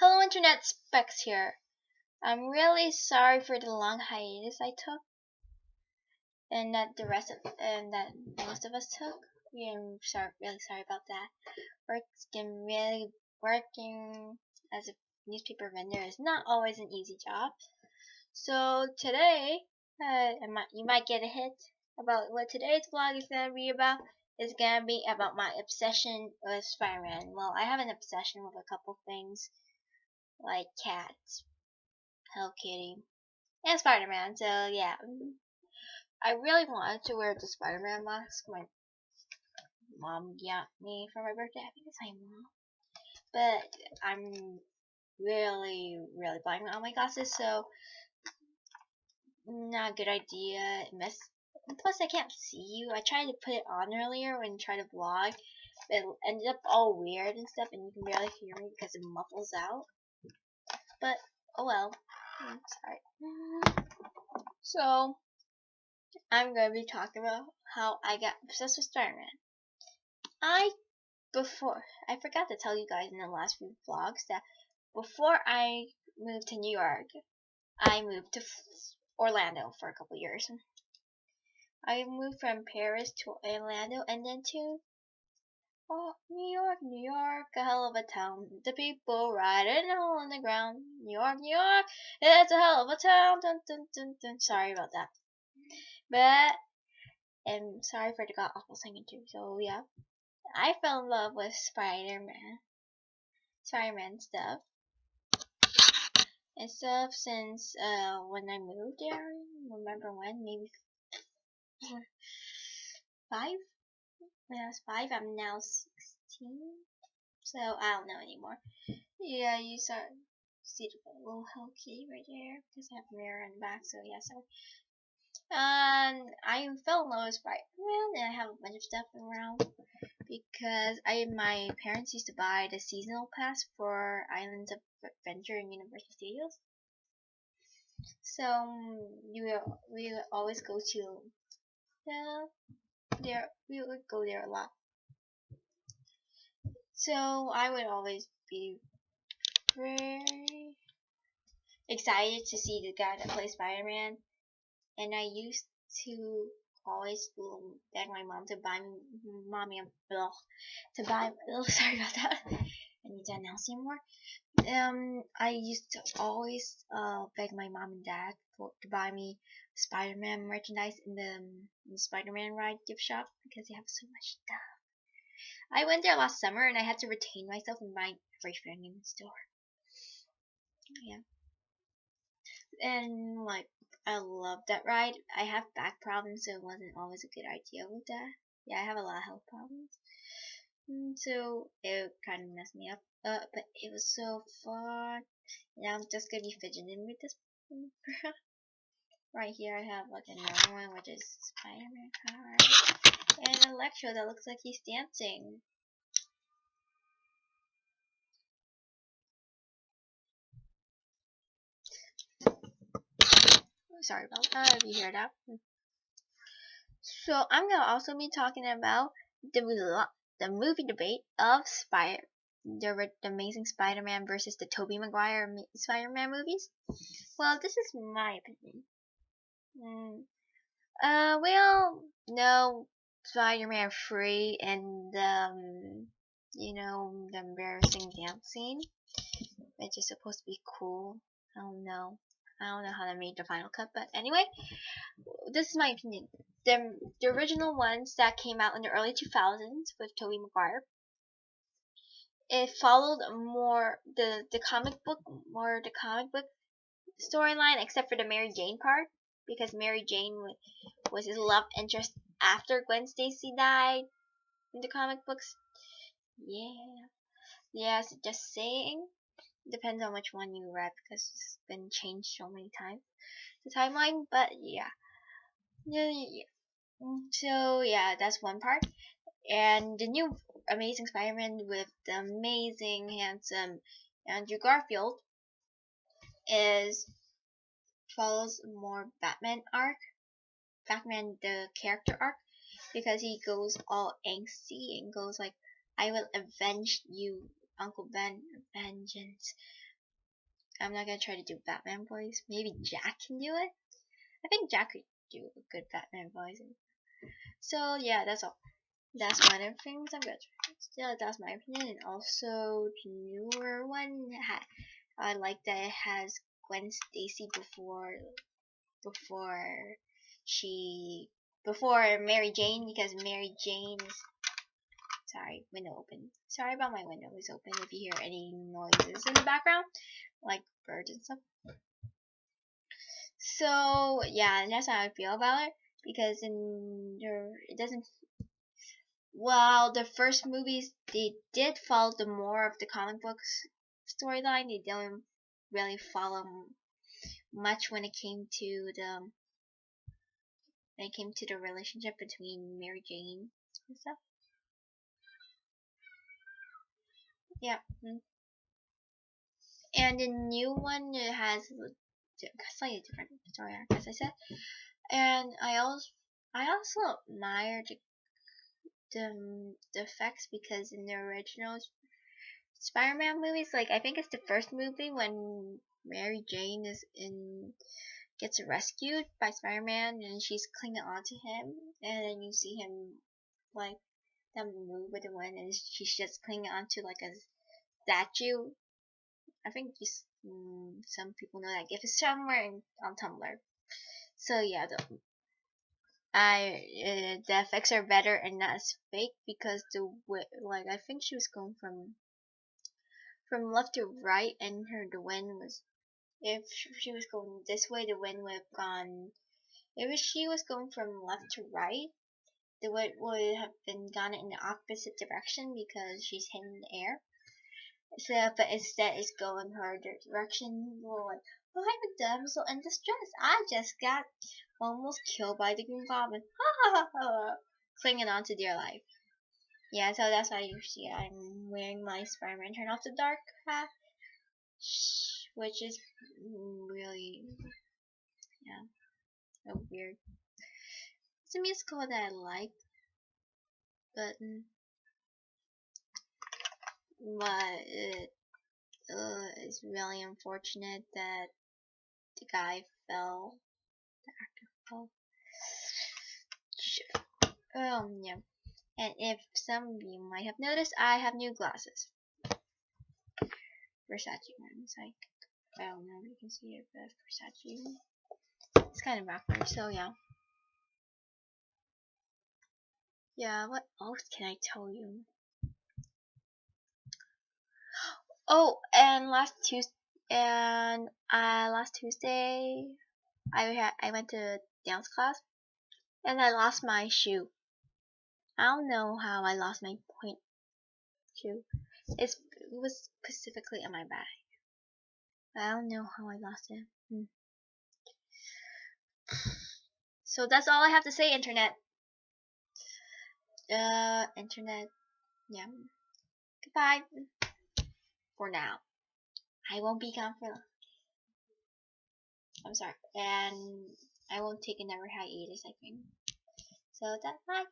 Hello Internet Specs here. I'm really sorry for the long hiatus I took and that most of us took. Really sorry about that. Working as a newspaper vendor is not always an easy job. So today, you might get a hint about what today's vlog is gonna be about. It's gonna be about my obsession with Spider-Man. Well, I have an obsession with a couple things like cats, Hello Kitty, and Spider-Man. So yeah, I really wanted to wear the Spider-Man mask my mom got me for my birthday. I think it's my mom, but I'm really blind on my glasses, so not a good idea. Plus, I can't see you. I tried to put it on earlier when I tried to vlog, but it ended up all weird and stuff, and you can barely hear me because it muffles out. But oh well. Sorry. So I'm going to be talking about how I got obsessed with Spider-Man. I forgot to tell you guys in the last few vlogs that before I moved to New York, I moved to Orlando for a couple years. I moved from Paris to Orlando and then to New York, a hell of a town. The people riding a hole in the ground. New York, it's a hell of a town. Dun, dun, dun, dun. Sorry about that. But, and sorry for the god awful singing too. So yeah, I fell in love with Spider-Man stuff and stuff since when I moved there. Remember when? Maybe 5. When I was 5, I'm now 16. So I don't know anymore. Yeah, you see the little Hello Kitty right there because I have a mirror in the back. So yeah, sorry. I fell in love with Spider-Man, and I have a bunch of stuff around because my parents used to buy the seasonal pass for Islands of Adventure in Universal Studios. So we would always go to there. We would go there a lot. So I would always be very excited to see the guy that plays Spider-Man, and I used to always beg my mom to buy me a bill to buy. Oh, sorry about that. I need to announce it more. I used to always beg my mom and dad to buy me Spider-Man merchandise in the Spider-Man ride gift shop because they have so much stuff. I went there last summer and I had to retain myself and buy everything in the store. Yeah. And like I love that ride. I have back problems, so it wasn't always a good idea with that. Yeah, I have a lot of health problems, so it kind of messed me up. But it was so fun. And I'm just gonna be fidgeting with this. Right here, I have like another one, which is Spider-Man card, and Electro that looks like he's dancing. Sorry about that if you hear that. So I'm gonna also be talking about the movie debate of the Amazing Spider-Man versus the Tobey Maguire Spider-Man movies. Well, this is my opinion. Well, no, Spider-Man free and the embarrassing dance scene, which is supposed to be cool. I don't know how they made the final cut, but anyway, this is my opinion. The original ones that came out in the early 2000s with Tobey Maguire, it followed more the comic book storyline, except for the Mary Jane part, because Mary Jane was his love interest after Gwen Stacy died in the comic books. Yeah. Yes, just saying. Depends on which one you read because it's been changed so many times, the timeline, but yeah. So yeah, that's one part. And the new Amazing Spider-Man with the amazing, handsome Andrew Garfield follows more Batman the character arc, because he goes all angsty and goes like, I will avenge you, Uncle Ben, vengeance. I'm not gonna try to do Batman voice. Maybe Jack can do it. I think Jack could do a good Batman voice. So yeah, that's all. That's one of the things I'm gonna try. Yeah, that's my opinion. And also the newer one, I like that it has Gwen Stacy before she before Mary Jane, because Mary Jane is, sorry, window open. Sorry about my window is open if you hear any noises in the background, like birds and stuff. So yeah, that's how I feel about it, because in there it doesn't. Well, the first movies they did follow the more of the comic books storyline. They didn't really follow much when it came to the relationship between Mary Jane and stuff. Yeah. And the new one, it has a slightly different story arc, as I said. And I also admire the effects, because in the original Spider-Man movies, like I think it's the first movie when Mary Jane gets rescued by Spider-Man and she's clinging on to him, and then you see him like them move with the wind, and she's just clinging onto like a statue. I think some people know that GIF is somewhere on Tumblr. So yeah, the effects are better and not as fake, because like I think she was going from left to right, and the wind was, if she was going this way, the wind would have gone. If she was going from left to right, the wind would have been gone in the opposite direction because she's hitting the air. So, but instead it's going her direction. Like, oh, I'm a damsel in distress. I just got almost killed by the Green Goblin. Ha ha ha ha. Clinging on to dear life. Yeah, so that's why you see I'm wearing my Spider-Man Turn Off the Dark hat, which is really, yeah, so weird. It's a musical that I like, but it's really unfortunate that the guy fell. The actor fell. Yeah. And if some of you might have noticed, I have new glasses. Versace ones. Like, I don't know if you can see it, but Versace. It's kind of backwards, so yeah. Yeah, what else can I tell you? Oh, and last Tuesday, I went to dance class, and I lost my shoe. I don't know how I lost my point shoe. It was specifically on my bag. I don't know how I lost it. So that's all I have to say, internet. Internet. Yeah. Goodbye. For now. I won't be gone for. I'm sorry, and I won't take another hiatus, I think. So that's bye.